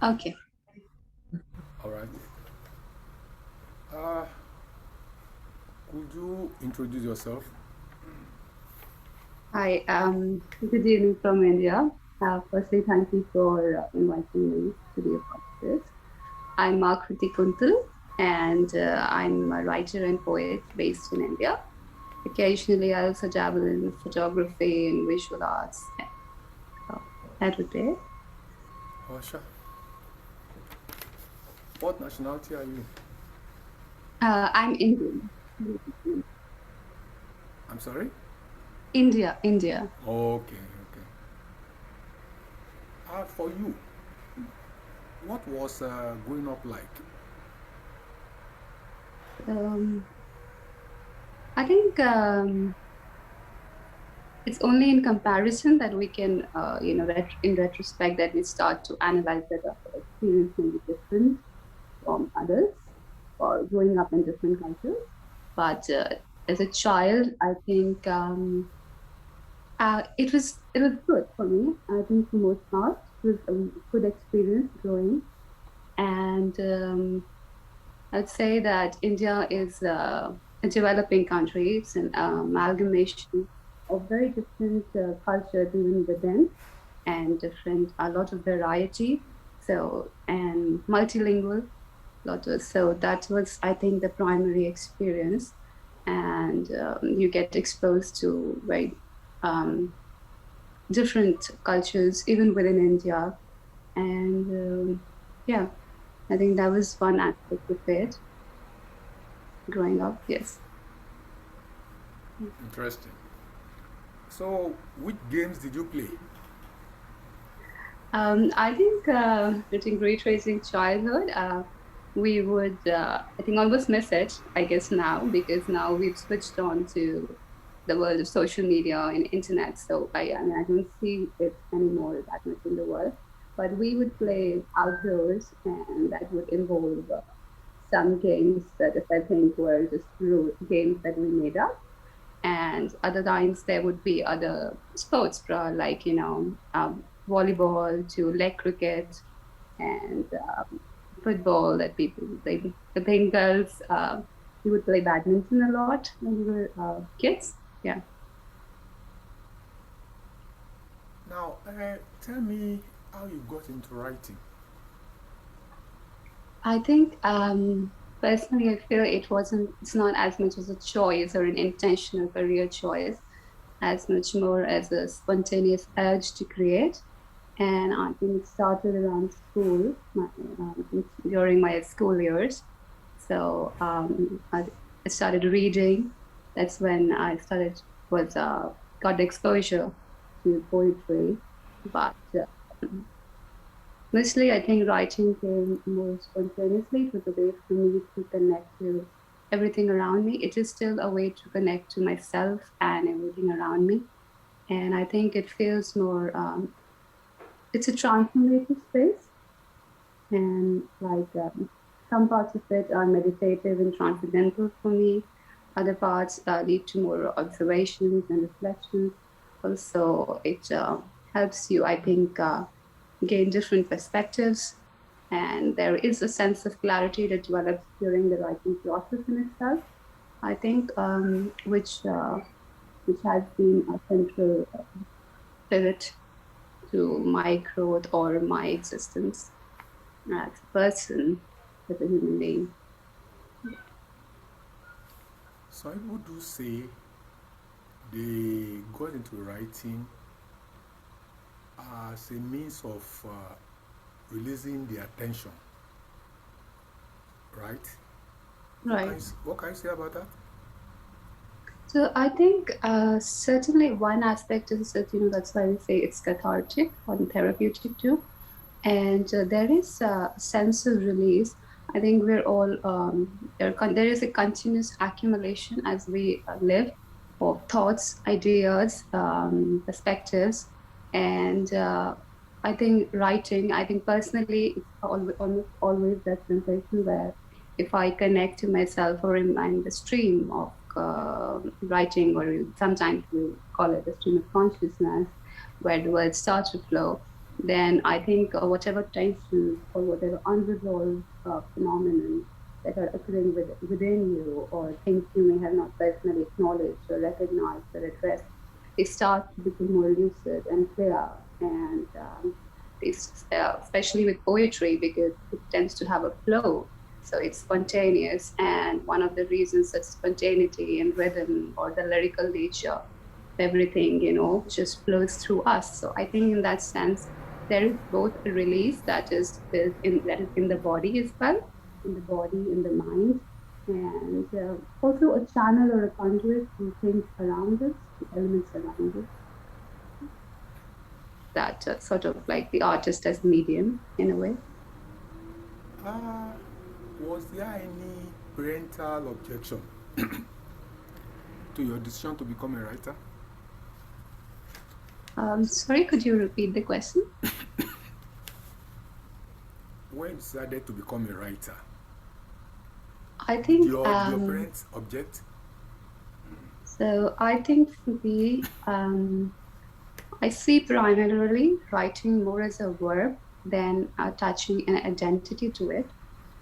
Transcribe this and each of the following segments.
Okay. All right. Uh, could you introduce yourself? Hi, good evening from India. Firstly, thank you for inviting me to be a part of this. I'm Aakriti Kuntal, and I'm a writer and poet based in India. Occasionally, I also dabble in photography and visual arts. So that would be it. Oh, sure. What nationality are you? I'm Indian. I'm sorry? India, India. Okay, okay. For you, what was growing up like? Um, I think it's only in comparison that we can, in retrospect, that we start to analyze that our experience may be different from others or growing up in different cultures. But as a child, I think it was good for me. I think for most part, it was a good experience growing. And I'd say that India is a developing country. It's an amalgamation of very different cultures even within, and different a lot of variety. So and multilingual, lot of so that was I think the primary experience, and you get exposed to very um, different cultures even within India, and yeah, I think that was one aspect of it growing up. Yes. Interesting. So, which games did you play? I think during retracing childhood, we would, I think, almost miss it, I guess, now, because now we've switched on to the world of social media and internet. So I mean, I don't see it anymore that much in the world. But we would play outdoors, and that would involve some games that I think were just games that we made up, and other times there would be other sports, like volleyball to leg cricket and football that people play. I think girls we would play badminton a lot when we were kids. Yeah, Now, tell me how you got into writing. I think personally I feel it's not as much as a choice or an intentional career choice, as much more as a spontaneous urge to create. And I think it started around school, during my school years. So I started reading. That's when I started was got exposure to poetry. But mostly, I think writing came more spontaneously. It was a way for me to connect to everything around me. It is still a way to connect to myself and everything around me. And I think it feels more. It's a transformative space, and like some parts of it are meditative and transcendental for me. Other parts lead to more observations and reflections. Also, it helps you, I think, gain different perspectives, and there is a sense of clarity that develops during the writing process in itself. I think, which has been a central pivot to my growth or my existence as a person, as a human being. Some people do say they got into writing as a means of releasing their tension, right? Right. What can you say about that? So I think certainly one aspect is that, that's why we say it's cathartic and therapeutic too. And there is a sense of release. I think we're all, there is a continuous accumulation as we live of thoughts, ideas, perspectives. And I think writing, I think personally, it's almost always that sensation where if I connect to myself or in the stream of writing, or sometimes we call it the stream of consciousness, where the words start to flow. then I think whatever tensions or whatever unresolved phenomenon that are occurring within you, or things you may have not personally acknowledged or recognized or addressed, they start to become more lucid and clear. And especially with poetry, because it tends to have a flow. So it's spontaneous. And one of the reasons that spontaneity and rhythm or the lyrical nature, everything, just flows through us. So I think in that sense, there is both a release that is in the body as well, in the body, in the mind, and also a channel or a conduit to things around us, to elements around us. That sort of like the artist as medium in a way. Uh, was there any parental objection to your decision to become a writer? Sorry, could you repeat the question? When you decided to become a writer, I did think your parents object? so. I think for me, I see primarily writing more as a verb than attaching an identity to it.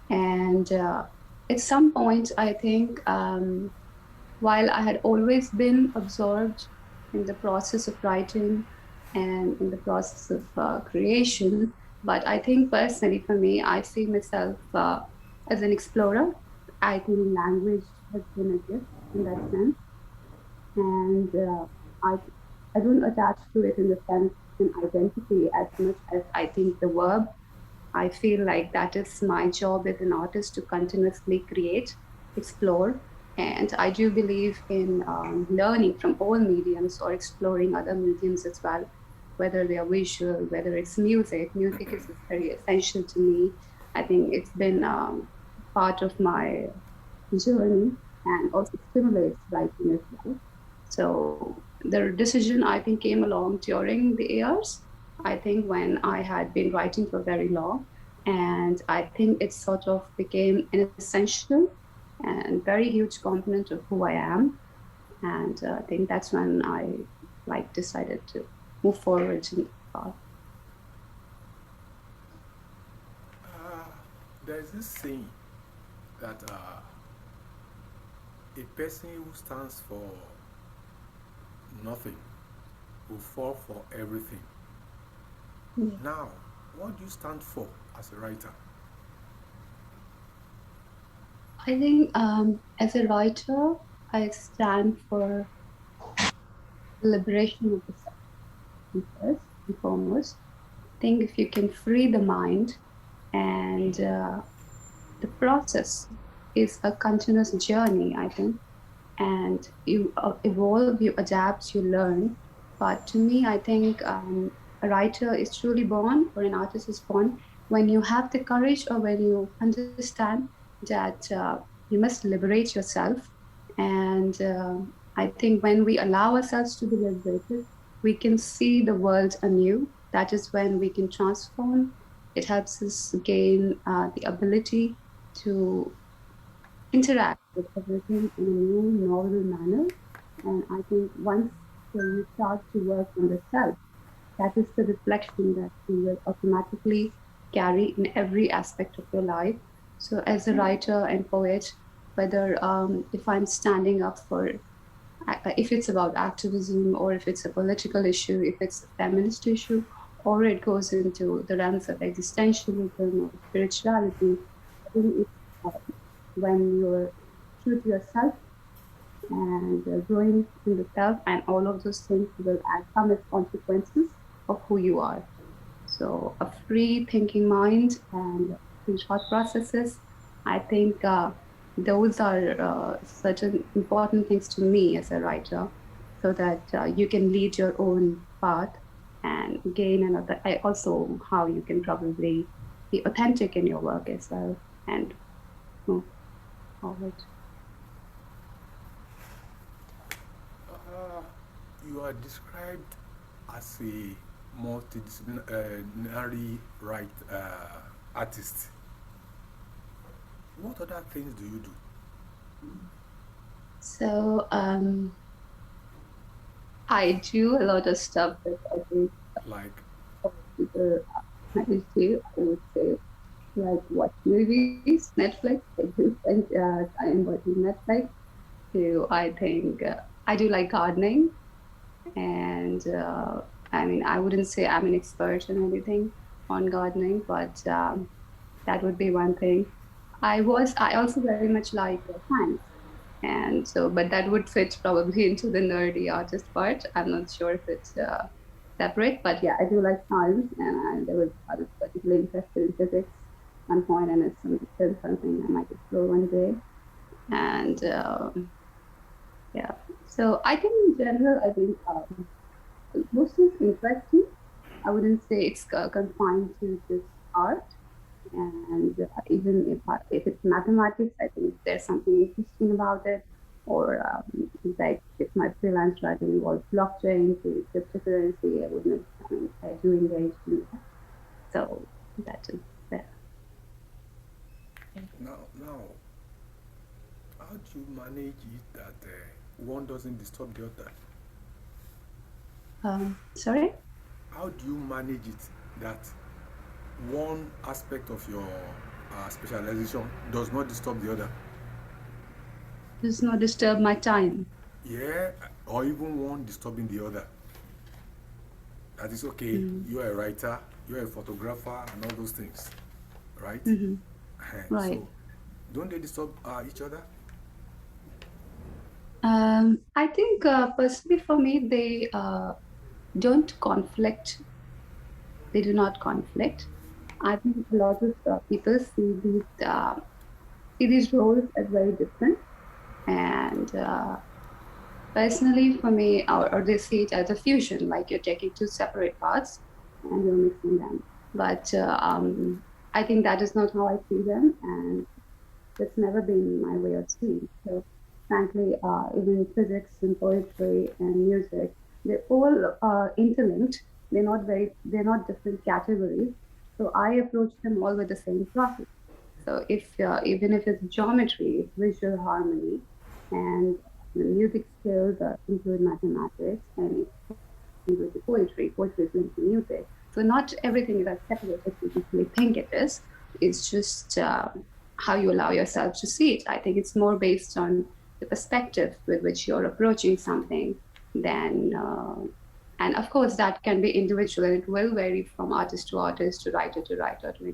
And at some point, I think while I had always been absorbed in the process of writing and in the process of creation, but I think personally for me, I see myself as an explorer. I think language has been a gift in that sense, and I I don't attach to it in the sense of an identity as much as I think the verb. I feel like that is my job as an artist to continuously create, explore, and I do believe in learning from all mediums or exploring other mediums as well, whether they are visual, whether it's music. Music is very essential to me. I think it's been part of my journey and also stimulates writing as well. So the decision I think came along during the years. I think when I had been writing for very long, and I think it sort of became an essential and very huge component of who I am. And I think that's when I like decided to move forward in the path. Uh, there's this saying that a person who stands for nothing will fall for everything. Yeah. Now, what do you stand for as a writer? I think as a writer, I stand for liberation of the self first and foremost. I think if you can free the mind, and the process is a continuous journey, I think, and you evolve, you adapt, you learn. But to me, I think a writer is truly born, or an artist is born when you have the courage, or when you understand that you must liberate yourself. And I think when we allow ourselves to be liberated, we can see the world anew. That is when we can transform. It helps us gain the ability to interact with everything in a new, novel manner. And I think once you start to work on the self, that is the reflection that you will automatically carry in every aspect of your life. So, as a writer and poet, whether if I'm standing up for, if it's about activism, or if it's a political issue, if it's a feminist issue, or it goes into the realms of existentialism or spirituality, I think it's when you're true to yourself and growing in the self, and all of those things will come as consequences of who you are. So a free thinking mind and free thought processes, I think those are certain important things to me as a writer, so that you can lead your own path and gain another. Also, how you can probably be authentic in your work as well and move forward. Uh, you are described as a multidisciplinary artist. What other things do you do? So I do a lot of stuff that I think, Like, people I do, I would say, like watch movies, Netflix. I do spend time watching Netflix. So I think I do like gardening, and I mean, I wouldn't say I'm an expert in anything on gardening, but that would be one thing. I also very much like science, and so, but that would fit probably into the nerdy artist part. I'm not sure if it's separate, but yeah, I do like science, and I was particularly interested in physics at one point, and still something I might explore one day. And yeah, so I think in general, I think most is interesting. I wouldn't say it's confined to just art. And even if it's mathematics, I think there's something interesting about it. Or like if my freelance writing involves blockchain to cryptocurrency, I wouldn't. I mean, I do engage in that. So that is there. Now, how do you manage it that one doesn't disturb the other? Sorry, How do you manage it that one aspect of your specialization does not disturb the other? does not disturb my time. Yeah, or even one disturbing the other. That is okay. Mm. You are a writer, you are a photographer, and all those things, right? Hmm. Right. So, don't they disturb each other? I think personally for me, they don't conflict. They do not conflict. I think a lot of people see these roles as very different. And personally, for me, or they see it as a fusion, like you're taking two separate parts and you're mixing them. But I think that is not how I see them, and that's never been my way of seeing. So, frankly, even physics and poetry and music, they're all interlinked. They're not different categories. So I approach them all with the same process. So if even if it's geometry, it's visual harmony, and the music skills include mathematics, and it includes the poetry. Poetry is linked to music. So not everything is as separate as you usually think it is. It's just how you allow yourself to see it. I think it's more based on the perspective with which you're approaching something than. And of course, that can be individual, and it will vary from artist to artist, to writer, to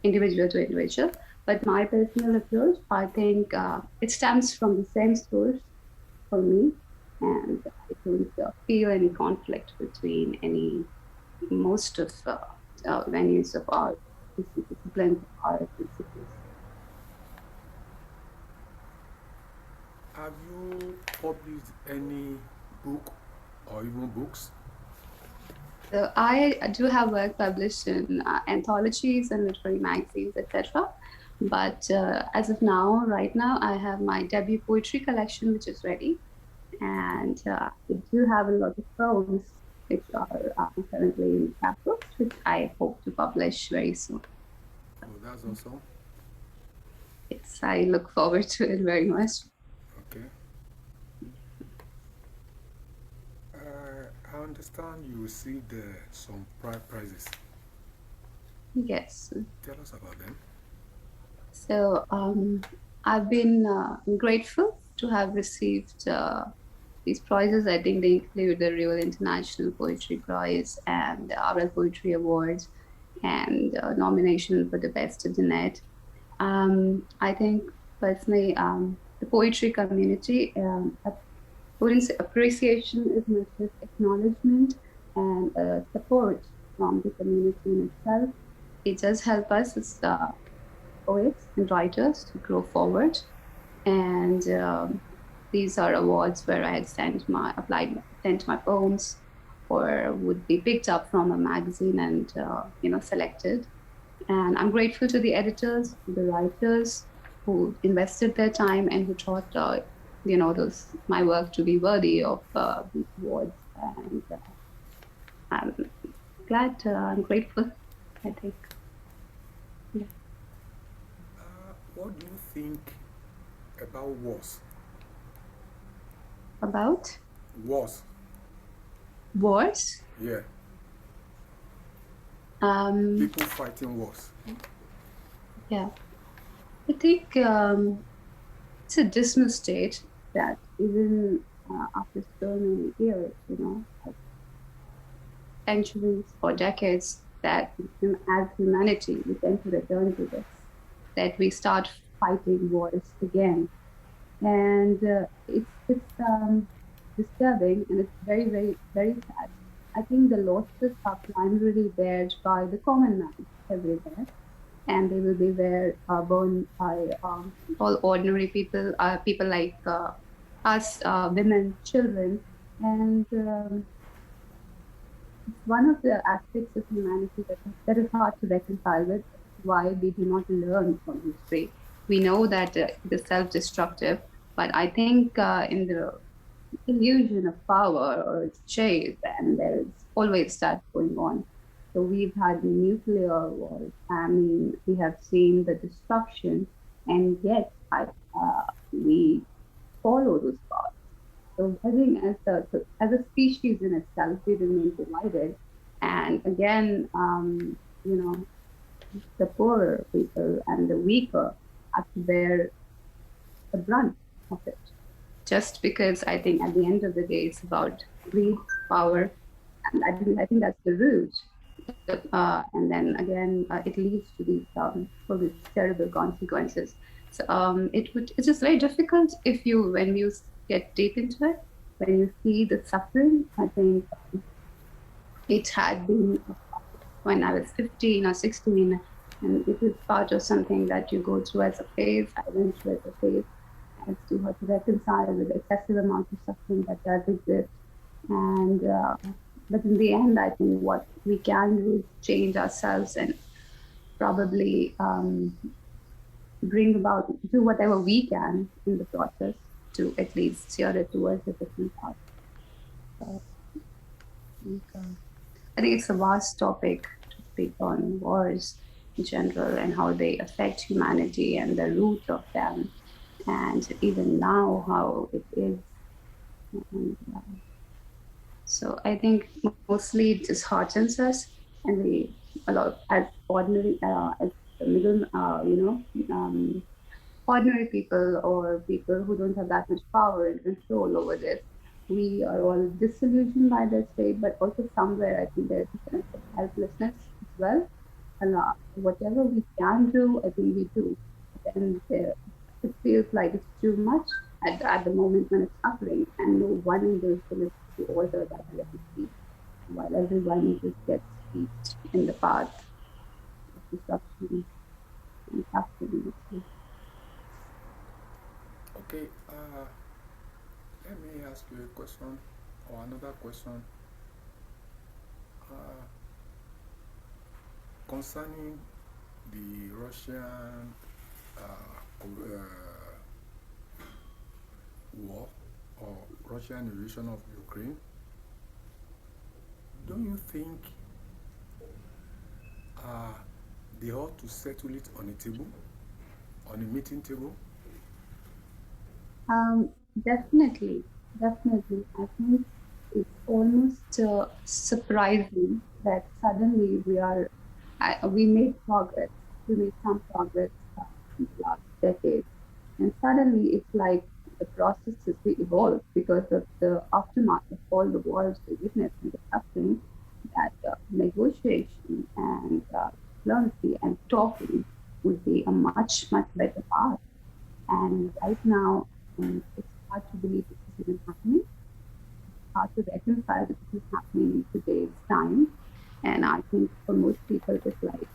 individual to individual. But my personal approach, I think it stems from the same source for me, and I don't feel any conflict between any most of venues of art, disciplines of art, basically. Have you published any book or even books? So I do have work published in anthologies and literary magazines, etc. But as of now, right now, I have my debut poetry collection, which is ready, Okay. and I do have a lot of poems which are currently in chapbooks, which I hope to publish very soon. Oh, that's awesome. Yes, I look forward to it very much. Okay. I understand you received some prizes. Yes. Tell us about them. So I've been grateful to have received these prizes. I think they include the Real International Poetry Prize and the Oral Poetry Awards and nomination for the Best Internet. I think personally, the poetry community, wouldn't say appreciation is not just acknowledgement and support from the community in itself. It does help us as poets and writers to grow forward. And these are awards where I had sent my poems, or would be picked up from a magazine and selected. And I'm grateful to the editors, the writers who invested their time and who thought, those my work to be worthy of these awards. And I'm I'm grateful. I think. Yeah. What do you think about wars? About Wars. wars. Yeah. People fighting wars. Yeah, I think it's a dismal state that even after so many years, like centuries or decades, that as humanity, we tend to return to this, that we start fighting wars again. And it's disturbing, and it's very, very, very sad. I think the losses are primarily bared by the common man everywhere, and they will be borne by all ordinary people, people like us, women, children, and it's one of the aspects of humanity that is hard to reconcile with. Why we do not learn from history. We know that it is self-destructive, but I think in the illusion of power or its chase, and there's always that going on. So we've had nuclear wars. I mean, we have seen the destruction, and yet we follow those paths. So I think as a species in itself, we remain divided. And again, the poorer people and the weaker have to bear the brunt of it. Just because I think at the end of the day, it's about greed, power, and I think that's the root. And then again, it leads to for these terrible consequences. So it's just very difficult when you get deep into it, when you see the suffering. I think it had been when I was 15 or 16, and it is part of something that you go through as a phase. I went through as a phase as to how to reconcile with the excessive amount of suffering that does exist. And but in the end, I think what we can do is change ourselves and probably do whatever we can in the process to at least steer it towards a different path. So, I think it's a vast topic to speak on wars in general and how they affect humanity and the root of them, and even now how it is. And, so I think mostly it disheartens us, and we a lot as ordinary as the middle, ordinary people or people who don't have that much power and control over this. We are all disillusioned by their state, but also somewhere I think there's a sense of helplessness as well. And whatever we can do, I think we do. But then it feels like it's too much at the moment when it's suffering, and no one individual is to order that reality, while everyone just gets steeped in the path of destruction and suffering. Okay, let me ask you a question or another question uh, concerning the Russian war or Russian invasion of Ukraine. Don't you think they ought to settle it on a table, on a meeting table? Definitely, definitely. I think it's almost surprising that suddenly we made progress. We made some progress in the last decade, and suddenly it's like the processes we evolved because of the aftermath of all the wars we witnessed and the suffering. That negotiation and diplomacy and talking would be a much much better path. And right now, it's hard to believe this is even happening. It's hard to reconcile that this is happening in today's time. And I think for most people, it's like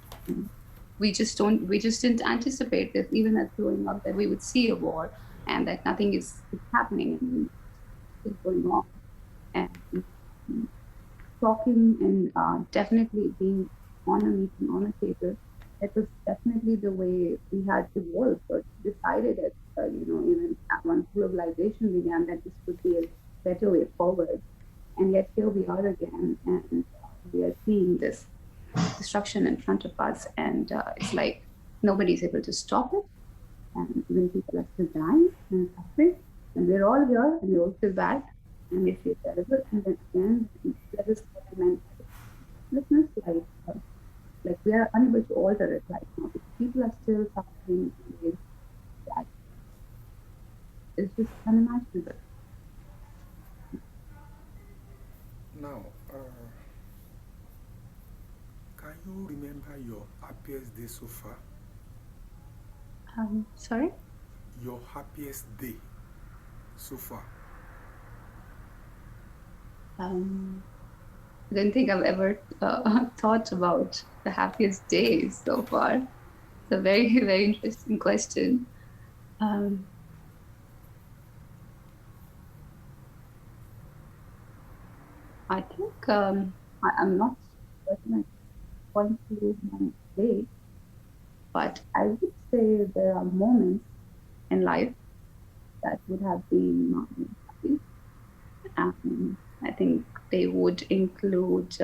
we just didn't anticipate this, even as growing up, that we would see a war and that nothing is happening and is going on. And talking and definitely being on a meeting, on a table, that was definitely the way we had evolved or decided it, even once globalization began, that this would be a better way forward. And yet here we are again, and we are seeing this destruction in front of us, and it's like nobody's able to stop it, and even people are still dying and suffering, and we're all here, and we all feel bad, and we feel terrible, and then again, there is element of helplessness, like like we are unable to alter it right now because people are still suffering in ways that is just unimaginable. Now, can you remember your happiest day so far? Sorry. Your happiest day so far? I don't think I've ever thought about the happiest days so far. It's a very, very interesting question. Um, I think I'm not certain at point to my day, but I would say there are moments in life that would have been my happy. I think they would include,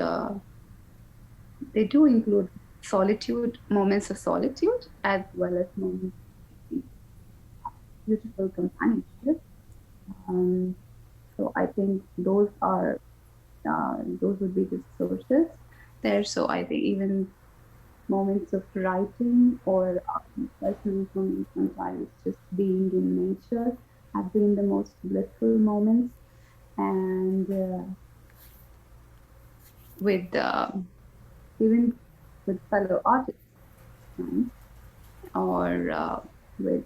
they do include solitude, moments of solitude, as well as moments of beautiful companionship. Um, so I think those would be the sources there. So I think even moments of writing or personal moments, sometimes just being in nature have been the most blissful moments. And with even with fellow artists, right? Or with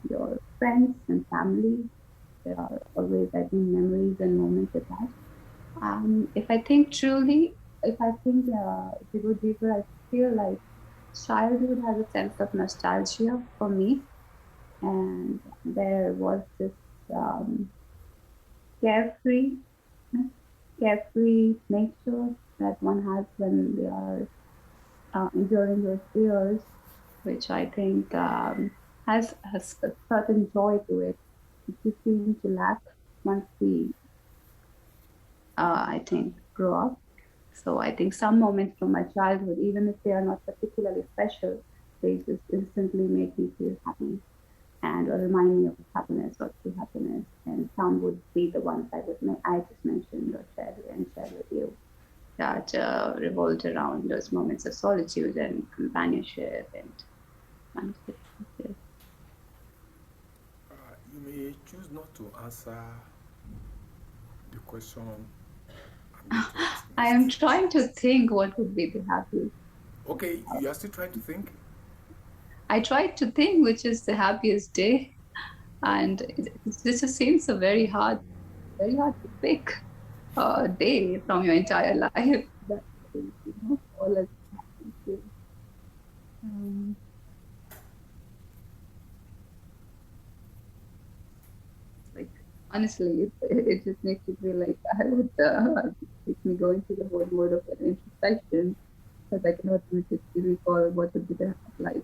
your friends and family, there are always, I think, memories and moments attached. If I think truly, if I think if you go deeper, I feel like childhood has a sense of nostalgia for me, and there was this um, carefree, carefree nature that one has when they are enduring those years, which I think has a certain joy to it, which we seem to lack once we, I think, grow up. So I think some moments from my childhood, even if they are not particularly special, they just instantly make me feel happy and or remind me of happiness or true happiness. And some would be the ones I just mentioned or shared with you that revolved around those moments of solitude and companionship and conversation. You may choose not to answer the question I'm going to ask I am next. trying to think what would be the happiest. Okay, you are still trying to think? I tried to think which is the happiest day, and this just seems a very hard to pick a day from your entire life. That is, all as happy to. Um, like honestly, it just makes me feel like I would makes me go into the whole mode of an introspection because I cannot immediately recall what would be the like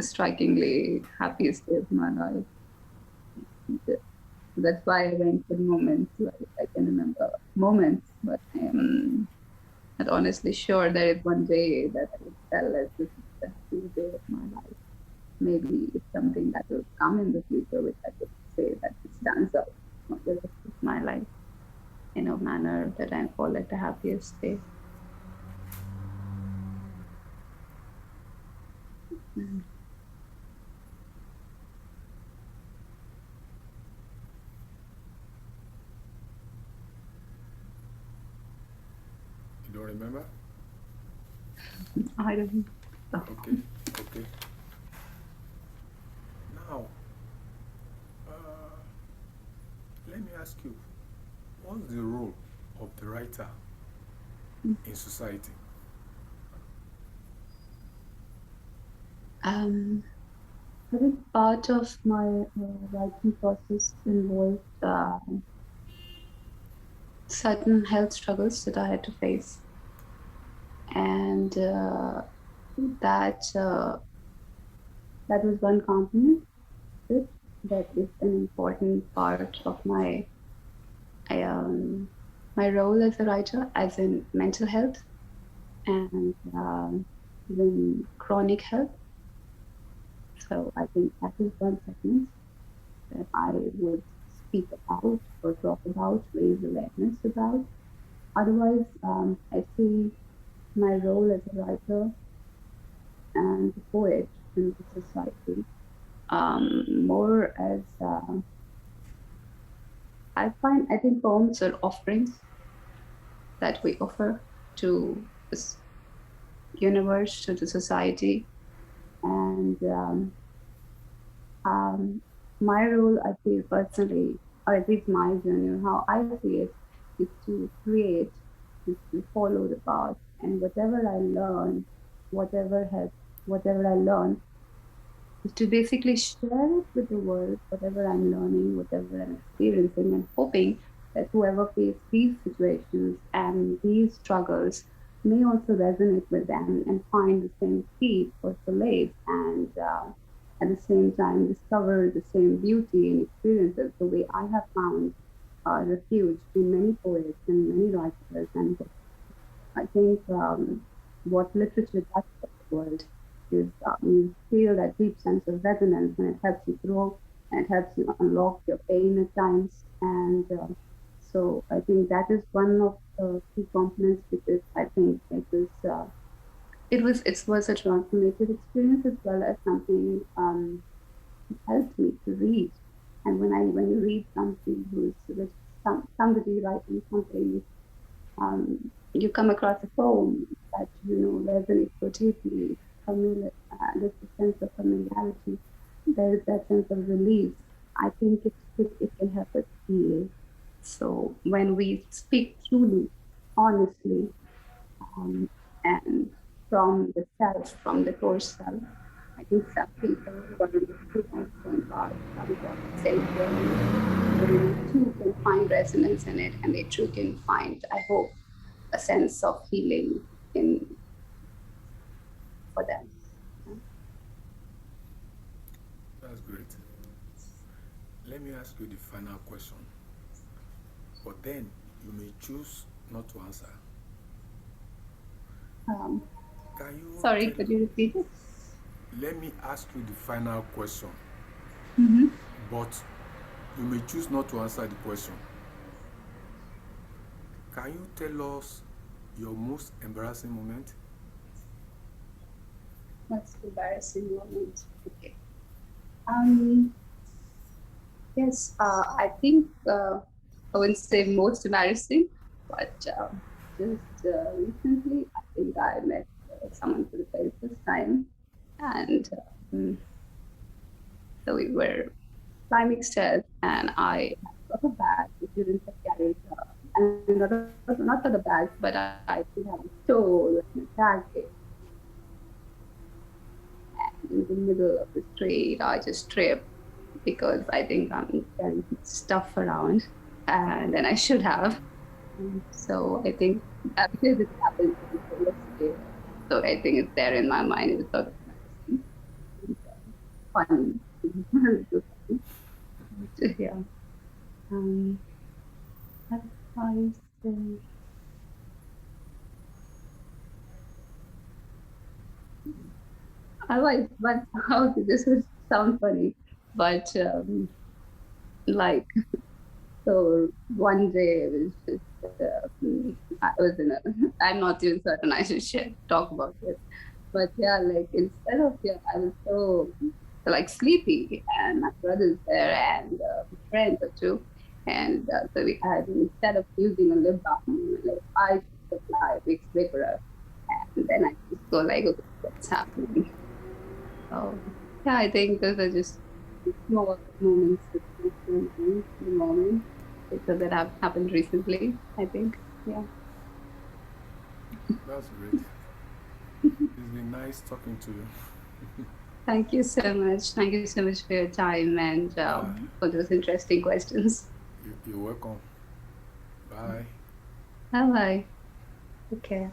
strikingly happiest day of my life. That's why I went for moments. Like I can remember moments, but I am not honestly sure there is one day that I would tell as this is the happiest day of my life. Maybe it's something that will come in the future, which I could say that it stands out for the rest of my life in a manner that I call it the happiest day. Mm. You don't remember? I don't know. Okay, okay. Now, uh, let me ask you, what's the role of the writer in society? Um, I think part of my writing process involved certain health struggles that I had to face, and that that was one component of it that is an important part of I, um, my role as a writer, as in mental health and even chronic health. So I think that is one segment that I would speak about or talk about, raise awareness about. Otherwise, I see. my role as a writer and a poet in the society. More as I think poems are offerings that we offer to this universe, to the society, and um, my role, I feel personally, or at least my journey, or how I see it, is to create, is to follow the path, and whatever I learn, whatever has, whatever I learn, is to basically share it with the world, whatever I'm learning, whatever I'm experiencing, and hoping that whoever faces these situations and these struggles may also resonate with them and find the same peace or solace, and at the same time discover the same beauty and experiences the way I have found refuge in many poets and many writers. And I think what literature does for the world is you feel that deep sense of resonance, and it helps you grow and it helps you unlock your pain at times. And so I think that is one of the key components, because I think it was a transformative experience as well as something helped me to read. And when you read something somebody writing something, you come across a poem that resonates so deeply, there's a sense of familiarity, there is that sense of release. I think it can help us heal. So when we speak truly, honestly, um, and from the self, from the core self, I think some people who are really going past some sort of same journey, they too can find resonance in it, and they too can find, I hope, a sense of healing in for them. That's great. Let me ask you the final question, but then you may choose not to answer. Um, Can you Sorry, tell? could you repeat it? Let me ask you the final question, Mm-hmm. but you may choose not to answer the question. Can you tell us your most embarrassing moment? That's embarrassing moment. Okay. Um, yes, I think I wouldn't say most embarrassing, but just recently, I think I met someone for the very first time, and um, so we were climbing stairs, and I got a bag which didn't have carried, and not for the bag, but I did have a stole and a jacket. And in the middle of the street, I just tripped because I think I'm carrying stuff around, and then I should have. So I think because it happened yesterday, so I think it's there in my mind. It's sort of embarrassing and funny. So funny. But, yeah. Um, Otherwise, otherwise, but how this would sound funny, but like, so one day it was just I was in a I'm not even certain I should talk about this, but yeah, like instead of yeah, I was so like sleepy, and my brother's there and friends or two, and so we had, instead of using a lip balm, like I just apply Vicks Vapor, and then I just go like, okay, what's happening? So yeah, I think those are just small moments that come to mind in the moment, because that have happened recently, I think. Yeah. That's great. It's been nice talking to you. Thank you so much. Thank you so much for your time and Yeah, for those interesting questions. you're welcome. Bye. Bye bye. Take care.